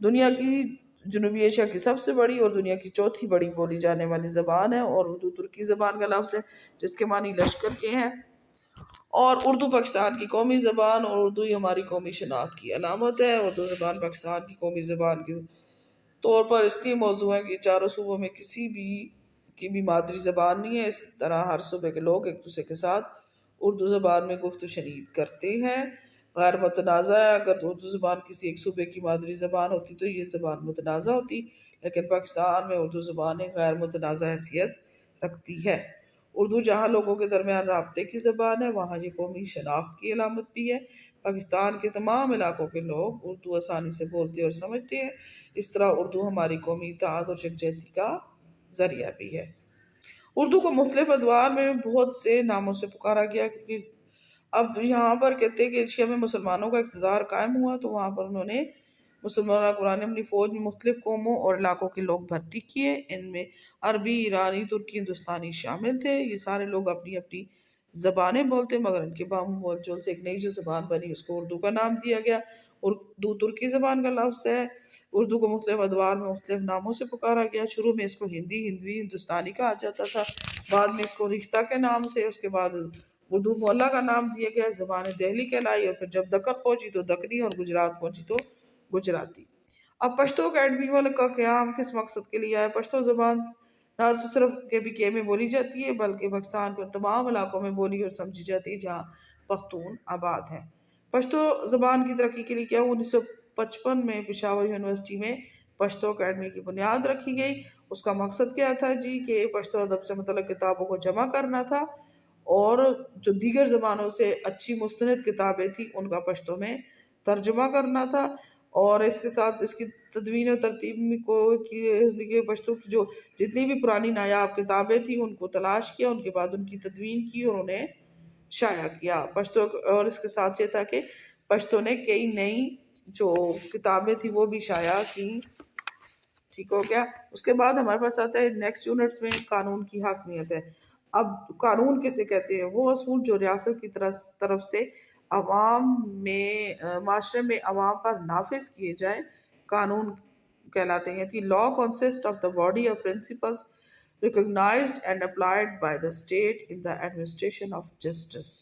دنیا کی جنوبی ایشیا کی سب سے بڑی اور دنیا کی چوتھی بڑی بولی جانے والی زبان ہے، اور اردو ترکی زبان کا لفظ ہے جس کے معنی لشکر کے ہیں، اور اردو پاکستان کی قومی زبان اور اردو ہی ہماری قومی شناخت کی علامت ہے۔ اردو زبان پاکستان کی قومی زبان کے طور پر اس لیے موضوع ہے کہ چاروں صوبوں میں کسی بھی کی بھی مادری زبان نہیں ہے، اس طرح ہر صوبے کے لوگ ایک دوسرے کے ساتھ اردو زبان میں گفت و شنید کرتے ہیں۔ غیر متنازع ہے، اگر اردو زبان کسی ایک صوبے کی مادری زبان ہوتی تو یہ زبان متنازع ہوتی، لیکن پاکستان میں اردو زبان ایک غیر متنازع حیثیت رکھتی ہے۔ اردو جہاں لوگوں کے درمیان رابطے کی زبان ہے، وہاں یہ قومی شناخت کی علامت بھی ہے۔ پاکستان کے تمام علاقوں کے لوگ اردو آسانی سے بولتے اور سمجھتے ہیں، اس طرح اردو ہماری قومی اتحاد اور یکجہتی کا ذریعہ بھی ہے۔ اردو کو مختلف ادوار میں بہت سے ناموں سے پکارا گیا، کیونکہ اب یہاں پر کہتے ہیں کہ ایشیا میں مسلمانوں کا اقتدار قائم ہوا تو وہاں پر انہوں نے مسلمان حکمران نے اپنی فوج میں مختلف قوموں اور علاقوں کے لوگ بھرتی کیے، ان میں عربی، ایرانی، ترکی، ہندوستانی شامل تھے۔ یہ سارے لوگ اپنی اپنی زبانیں بولتے، مگر ان کے بول جول سے ایک نئی جو زبان بنی اس کو اردو کا نام دیا گیا۔ اردو ترکی زبان کا لفظ ہے۔ اردو کو مختلف ادوار میں مختلف ناموں سے پکارا گیا۔ شروع میں اس کو ہندی، ہندوی، ہندوستانی کہا جاتا تھا، بعد میں اس کو ریختہ کے نام سے، اس کے بعد اردو مولا کا نام دیا گیا۔ زبان دہلی کہلائی، اور پھر جب دکن پہنچی تو دکنی، اور گجرات پہنچی تو گجراتی۔ اب پشتو اکیڈمی والوں کا قیام کس مقصد کے لیے ہے؟ پشتو زبان نہ تو صرف KPK میں بولی جاتی ہے بلکہ پاکستان کے تمام علاقوں میں بولی اور سمجھی جاتی ہے جہاں پختون آباد ہیں۔ پشتو زبان کی ترقی کے لیے کیا ہوا؟ 1955 میں پشاور یونیورسٹی میں پشتو اکیڈمی کی بنیاد رکھی گئی۔ اس کا مقصد کیا تھا جی؟ کہ پشتو ادب سے متعلق کتابوں کو جمع کرنا تھا، اور جو دیگر زبانوں سے اچھی مستند کتابیں تھیں ان کا پشتو میں ترجمہ کرنا تھا، اور اس کے ساتھ اس کی تدوین و ترتیب کی پشتو کی جو جتنی بھی پرانی نایاب کتابیں تھیں ان کو تلاش کیا، ان کے بعد ان کی تدوین کی اور انہیں شائع کیا پشتو۔ اور اس کے ساتھ یہ تھا کہ پشتو نے کئی نئی جو کتابیں تھیں وہ بھی شائع کی۔ ٹھیک ہو گیا۔ اس کے بعد ہمارے پاس آتا ہے نیکسٹ یونٹس میں قانون کی حاکمیت ہے۔ اب قانون کسے کہتے ہیں؟ وہ اصول جو ریاست کی طرف سے عوام میں معاشرے میں عوام پر نافذ کیے جائیں قانون کہلاتے ہیں۔ The law consists of the body of principles recognized and applied by the state in the administration of justice۔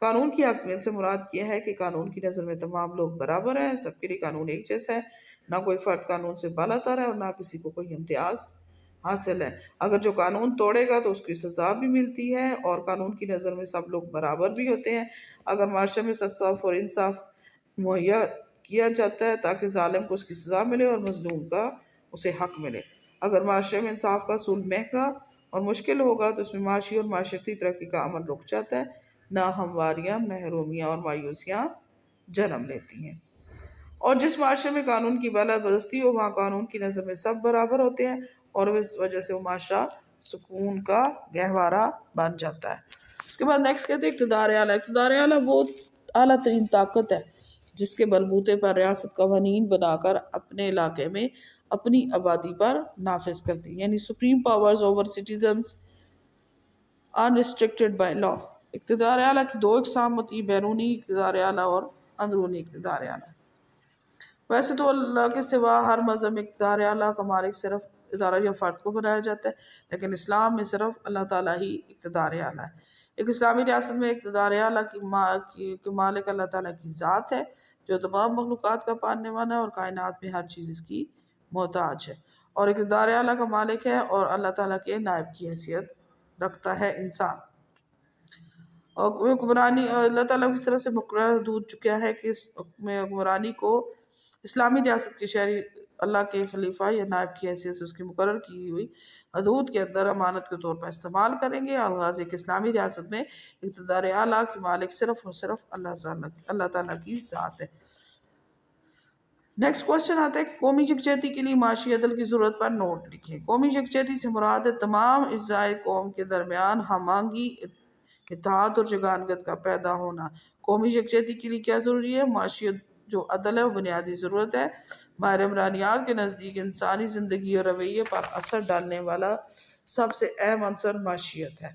قانون کی حاکمیت سے مراد یہ ہے کہ قانون کی نظر میں تمام لوگ برابر ہیں، سب کے لیے قانون ایک جیسا ہے، نہ کوئی فرد قانون سے بالاتر ہے اور نہ کسی کو کوئی امتیاز حاصل ہے۔ اگر جو قانون توڑے گا تو اس کی سزا بھی ملتی ہے، اور قانون کی نظر میں سب لوگ برابر بھی ہوتے ہیں۔ اگر معاشرے میں انصاف اور انصاف مہیا کیا جاتا ہے تاکہ ظالم کو اس کی سزا ملے اور مظلوم کا اسے حق ملے۔ اگر معاشرے میں انصاف کا اصول مہنگا اور مشکل ہوگا تو اس میں معاشی اور معاشرتی ترقی کا عمل رک جاتا ہے، ناہمواریاں، محرومیاں اور مایوسیاں جنم لیتی ہیں۔ اور جس معاشرے میں قانون کی بالادستی ہو وہاں قانون کی نظر میں سب برابر ہوتے ہیں، اور اس وجہ سے وہ معاشرہ سکون کا گہوارہ بن جاتا ہے۔ اس کے بعد نیکسٹ کہتے ہیں اقتدار اعلیٰ۔ اقتدار اعلیٰ وہ اعلیٰ ترین طاقت ہے جس کے بلبوتے پر ریاست قوانین بنا کر اپنے علاقے میں اپنی آبادی پر نافذ کرتی ہے، یعنی supreme powers over citizens unrestricted by law۔ اقتدار اعلیٰ کی دو اقسام ہوتی ہیں، بیرونی اقتدار اعلیٰ اور اندرونی اقتدار اعلیٰ۔ ویسے تو اللہ کے سوا ہر مذہب میں اقتدار اعلیٰ کا مالک صرف ادارہ یا فرد کو بنایا جاتا ہے، لیکن اسلام میں صرف اللہ تعالیٰ ہی اقتدار اعلیٰ ہے۔ ایک اسلامی ریاست میں اقتدار اعلیٰ کی مالک اللہ تعالیٰ کی ذات ہے جو تمام مخلوقات کا پالنے والا ہے اور کائنات میں ہر چیز اس کی محتاج ہے، اور اقتدار اعلیٰ کا مالک ہے اور اللہ تعالیٰ کے نائب کی حیثیت رکھتا ہے انسان۔ اور حکمرانی اللہ تعالیٰ کی طرف سے مقرر حدود چکا ہے کہ اس حکم حکمرانی کو اسلامی ریاست کے شہری اللہ کے خلیفہ یا نائب کی حیثیت سے اس کی مقرر کی ہوئی حدود کے اندر امانت کے طور پر استعمال کریں گے۔ الغرض ایک اسلامی ریاست میں اقتدار اعلیٰ کی مالک صرف اور صرف اللہ تعالیٰ کی ذات ہے۔ نیکسٹ کوشچن آتا ہے کہ قومی یکجہتی کے لیے معاشی عدل کی ضرورت پر نوٹ لکھیں۔ قومی یکجہتی سے مراد ہے تمام اجزائے قوم کے درمیان ہم آہنگی، اتحاد اور یگانگت کا پیدا ہونا۔ قومی یکجہتی کے لیے کیا ضروری ہے؟ معاشی جو عدل ہے وہ بنیادی ضرورت ہے۔ ماہر عمرانیات کے نزدیک انسانی زندگی اور رویے پر اثر ڈالنے والا سب سے اہم عنصر معیشت ہے۔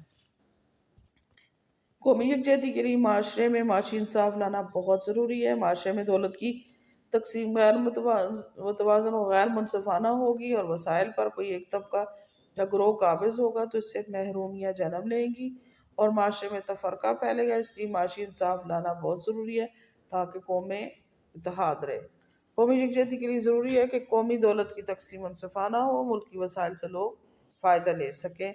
قومی یکجہتی کے لیے معاشرے میں معاشی انصاف لانا بہت ضروری ہے۔ معاشرے میں دولت کی تقسیم غیر متوازن و غیر منصفانہ ہوگی اور وسائل پر کوئی ایک طبقہ یا گروہ قابض ہوگا تو اس سے محرومیاں جنم لیں گی اور معاشرے میں تفرقہ پھیلے گا۔ اس لیے معاشی انصاف لانا بہت ضروری ہے تاکہ قوم میں اتحاد رہے۔ قومی یکجہتی کے لیے ضروری ہے کہ قومی دولت کی تقسیم منصفانہ ہو، ملکی وسائل سے لوگ فائدہ لے سکیں،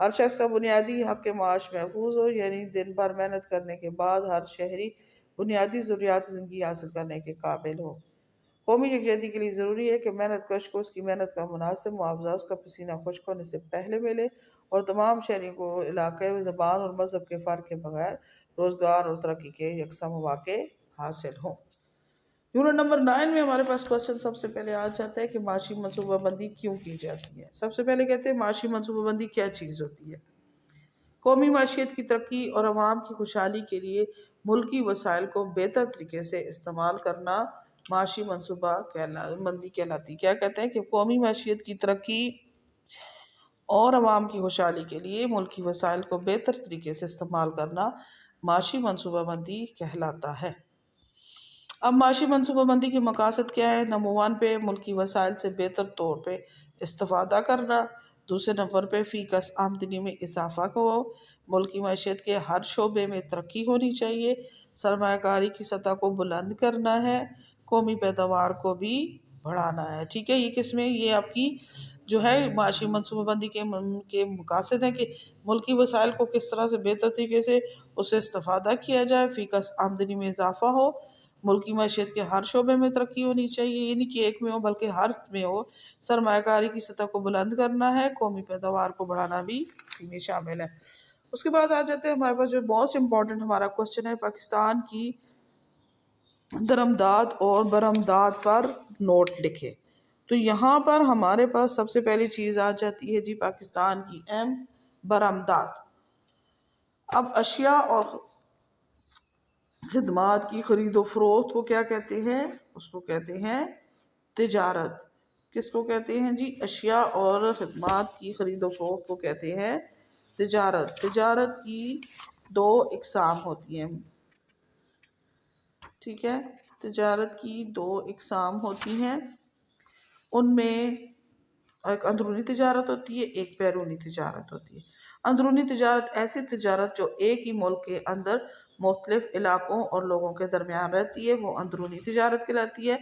ہر شخص کا بنیادی حق معاش محفوظ ہو، یعنی دن بھر محنت کرنے کے بعد ہر شہری بنیادی ضروریات زندگی حاصل کرنے کے قابل ہو۔ قومی یکجہتی کے لیے ضروری ہے کہ محنت کش کو اس کی محنت کا مناسب معاوضہ اس کا پسینہ خشک ہونے سے پہلے ملے اور تمام شہریوں کو علاقے، زبان اور مذہب کے فرق کے بغیر روزگار اور ترقی کے یکساں مواقع حاصل ہوں۔ یونٹ نمبر 9 میں ہمارے پاس کوشچن سب سے پہلے آ جاتا ہے کہ معاشی منصوبہ بندی کیوں کی جاتی ہے۔ سب سے پہلے کہتے ہیں معاشی منصوبہ بندی کیا چیز ہوتی ہے؟ قومی معیشت کی ترقی اور عوام کی خوشحالی کے لیے ملکی وسائل کو بہتر طریقے سے استعمال کرنا معاشی منصوبہ بندی کہلاتی۔ کیا کہتے ہیں کہ قومی معیشت کی ترقی اور عوام کی خوشحالی کے لیے ملکی وسائل کو بہتر طریقے سے استعمال کرنا معاشی منصوبہ بندی کہلاتا ہے۔ اب معاشی منصوبہ بندی کے مقاصد کیا ہے؟ نمبر 1 پہ ملکی وسائل سے بہتر طور پہ استفادہ کرنا، دوسرے نمبر پہ فی کس آمدنی میں اضافہ کو، ملکی معیشت کے ہر شعبے میں ترقی ہونی چاہیے، سرمایہ کاری کی سطح کو بلند کرنا ہے، قومی پیداوار کو بھی بڑھانا ہے۔ ٹھیک ہے، یہ کس میں یہ آپ کی جو ہے معاشی منصوبہ بندی کے مقاصد ہیں کہ ملکی وسائل کو کس طرح سے بہتر طریقے سے اسے استفادہ کیا جائے، فی کس آمدنی میں اضافہ ہو، ملکی معیشت کے ہر شعبے میں ترقی ہونی چاہیے، یعنی کہ ایک میں ہو بلکہ ہر میں ہو، سرمایہ کاری کی سطح کو بلند کرنا ہے، قومی پیداوار کو بڑھانا بھی اسی میں شامل ہے۔ اس کے بعد آ جاتے ہیں ہمارے پاس جو موسٹ امپورٹنٹ ہمارا کوشچن ہے، پاکستان کی درآمدات اور برآمدات پر نوٹ لکھے۔ تو یہاں پر ہمارے پاس سب سے پہلی چیز آ جاتی ہے جی پاکستان کی اہم برآمدات۔ اب اشیاء اور خدمات کی خرید و فروخت کو کیا کہتے ہیں؟ اس کو کہتے ہیں تجارت۔ کس کو کہتے ہیں جی؟ اشیاء اور خدمات کی خرید و فروخت کو کہتے ہیں تجارت۔ تجارت کی 2 اقسام ہوتی ہیں، ٹھیک ہے، تجارت کی 2 اقسام ہوتی ہیں، ان میں ایک اندرونی تجارت ہوتی ہے، ایک بیرونی تجارت ہوتی ہے۔ اندرونی تجارت ایسی تجارت جو ایک ہی ملک کے اندر مختلف علاقوں اور لوگوں کے درمیان رہتی ہے، وہ اندرونی تجارت کہلاتی ہے۔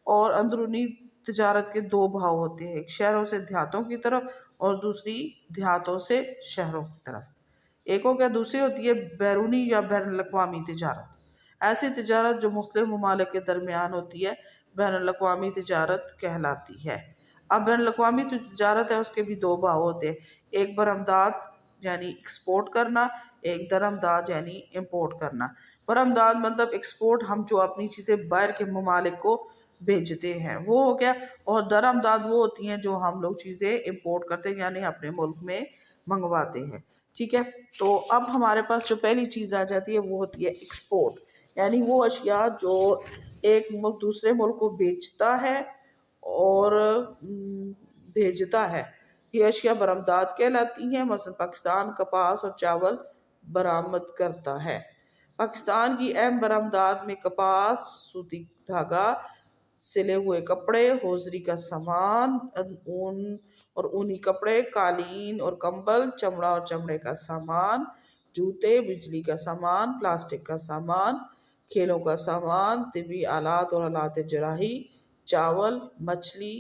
اور اندرونی تجارت کے 2 بھاؤ ہوتے ہیں، ایک شہروں سے دیہاتوں کی طرف اور دوسری دیہاتوں سے شہروں کی طرف۔ ایک ہو گیا، دوسری ہوتی ہے بیرونی یا بین الاقوامی تجارت۔ ایسی تجارت جو مختلف ممالک کے درمیان ہوتی ہے بین الاقوامی تجارت کہلاتی ہے۔ اب بین الاقوامی تجارت ہے، اس کے بھی 2 بھاؤ ہوتے ہیں، ایک برآمدات یعنی ایکسپورٹ کرنا، ایک درآمدات یعنی امپورٹ کرنا۔ برآمدات مطلب ایکسپورٹ، ہم جو اپنی چیزیں باہر کے ممالک کو بھیجتے ہیں وہ ہو گیا، اور درآمدات وہ ہوتی ہیں جو ہم لوگ چیزیں امپورٹ کرتے ہیں یعنی اپنے ملک میں منگواتے ہیں۔ ٹھیک ہے، تو اب ہمارے پاس جو پہلی چیز آ جاتی ہے وہ ہوتی ہے ایکسپورٹ، یعنی وہ اشیاء جو ایک ملک دوسرے ملک کو بیچتا ہے اور بھیجتا ہے، یہ اشیاء برآمدات کہلاتی ہیں۔ مثلا پاکستان کپاس اور چاول برآمد کرتا ہے۔ پاکستان کی اہم برآمدات میں کپاس، سوتی دھاگا، سلے ہوئے کپڑے، ہوزری کا سامان، اون اور اونی کپڑے، قالین اور کمبل، چمڑا اور چمڑے کا سامان، جوتے، بجلی کا سامان، پلاسٹک کا سامان، کھیلوں کا سامان، طبی آلات اور آلات جراحی، چاول، مچھلی،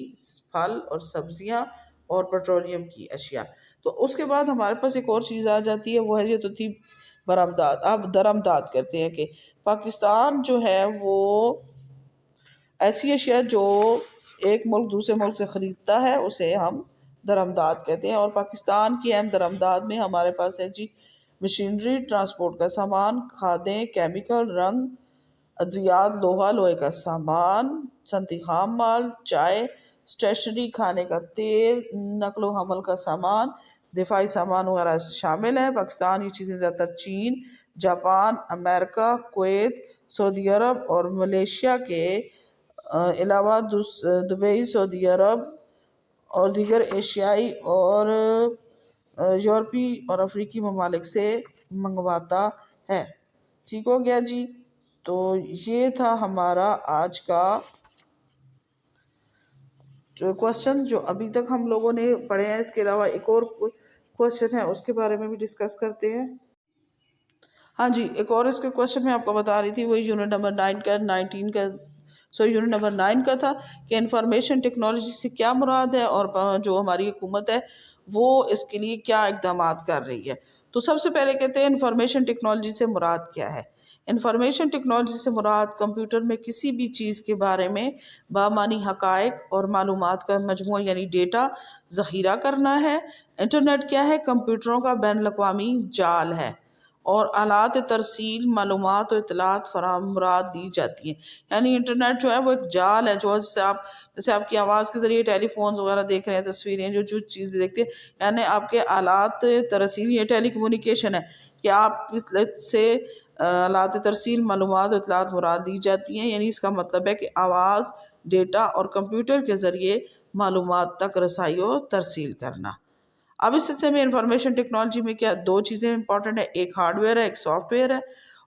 پھل اور سبزیاں اور پیٹرولیم کی اشیاء۔ تو اس کے بعد ہمارے پاس ایک اور چیز آ جاتی ہے، وہ ہے یہ تو تھی برآمدات۔ اب درآمدات کرتے ہیں کہ پاکستان جو ہے وہ ایسی اشیاء جو ایک ملک دوسرے ملک سے خریدتا ہے اسے ہم درآمدات کہتے ہیں۔ اور پاکستان کی اہم درآمدات میں ہمارے پاس ہے جی مشینری، ٹرانسپورٹ کا سامان، کھادیں، کیمیکل، رنگ، ادویات، لوہے کا سامان، صنعتی خام مال، چائے، اسٹیشنری، کھانے کا تیل، نقل و حمل کا سامان، دفاعی سامان وغیرہ شامل ہیں۔ پاکستان یہ چیزیں زیادہ تر چین، جاپان، امریکہ، کویت، سعودی عرب اور ملیشیا کے علاوہ دبئی، سعودی عرب اور دیگر ایشیائی اور یورپی اور افریقی ممالک سے منگواتا ہے۔ ٹھیک ہو گیا جی، تو یہ تھا ہمارا آج کا جو کوشچن جو ابھی تک ہم لوگوں نے پڑھے ہیں، اس کے علاوہ ایک اور کوشچن ہے، اس کے بارے میں بھی ڈسکس کرتے ہیں۔ ہاں جی، ایک اور اس کے کوشچن میں آپ کو بتا رہی تھی، وہی یونٹ نمبر 9 کا تھا کہ انفارمیشن ٹیکنالوجی سے کیا مراد ہے، اور جو ہماری حکومت ہے وہ اس کے لیے کیا اقدامات کر رہی ہے۔ تو سب سے پہلے کہتے ہیں انفارمیشن ٹیکنالوجی سے مراد کیا ہے۔ انفارمیشن ٹیکنالوجی سے مراد کمپیوٹر میں کسی بھی چیز کے بارے میں بامعنی حقائق اور معلومات کا مجموعہ یعنی ڈیٹا ذخیرہ کرنا ہے۔ انٹرنیٹ کیا ہے؟ کمپیوٹروں کا بین الاقوامی جال ہے، اور آلات ترسیل معلومات اور اطلاعات فراہم مراد دی جاتی ہیں۔ یعنی انٹرنیٹ جو ہے وہ ایک جال ہے، جو جیسے آپ کی آواز کے ذریعے ٹیلی فونز وغیرہ دیکھ رہے ہیں، تصویریں جو چیزیں دیکھتے ہیں، یعنی آپ کے آلات ترسیل، یہ ٹیلی کمیونیکیشن ہے کہ آپ سے آلات ترسیل معلومات اور اطلاعات مراد دی جاتی ہیں۔ یعنی اس کا مطلب ہے کہ آواز، ڈیٹا اور کمپیوٹر کے ذریعے معلومات تک رسائی اور ترسیل کرنا۔ اب اس سلسلے میں انفارمیشن ٹیکنالوجی میں کیا دو چیزیں امپورٹنٹ ہیں، ایک ہارڈ ویئر ہے، ایک سافٹ ویئر ہے،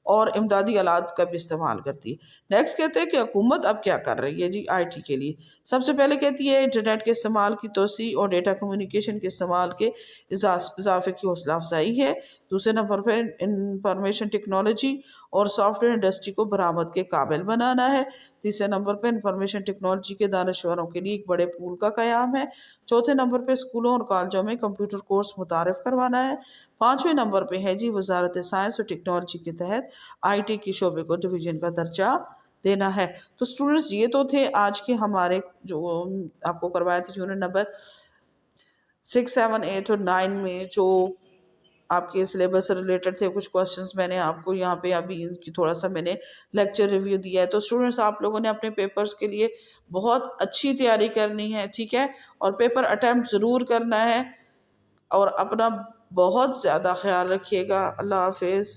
اور امدادی آلات کا بھی استعمال کرتی ہے۔ نیکسٹ کہتے ہیں کہ حکومت اب کیا کر رہی ہے جی آئی ٹی کے لیے۔ سب سے پہلے کہتی ہے انٹرنیٹ کے استعمال کی توسیع اور ڈیٹا کمیونیکیشن کے استعمال کے اضافے کی حوصلہ افزائی ہے۔ دوسرے نمبر پہ انفارمیشن ٹیکنالوجی اور سافٹ ویئر انڈسٹری کو برآمد کے قابل بنانا ہے۔ تیسرے نمبر پہ انفارمیشن ٹیکنالوجی کے دانشوروں کے لیے ایک بڑے پول کا قیام ہے۔ چوتھے نمبر پہ اسکولوں اور کالجوں میں کمپیوٹر کورس متعارف کروانا ہے۔ پانچویں نمبر پہ ہے جی وزارت سائنس اور ٹیکنالوجی کے تحت آئی ٹی کی شعبے کو ڈویژن کا درجہ دینا ہے۔ تو اسٹوڈنٹس یہ تو تھے آج کے ہمارے جو آپ کو کروایا تھے یونٹ نمبر 6، 7، 8 اور 9 میں جو آپ کے سلیبس سے ریلیٹڈ تھے کچھ کوشچنس میں نے آپ کو یہاں پہ ابھی ان کی تھوڑا سا میں نے لیکچر ریویو دیا ہے۔ تو اسٹوڈنٹس آپ لوگوں نے اپنے پیپرز کے لیے بہت اچھی تیاری کرنی ہے، ٹھیک ہے، اور پیپر اٹیمپٹ ضرور کرنا ہے، اور اپنا بہت زیادہ خیال رکھیے گا۔ اللہ حافظ۔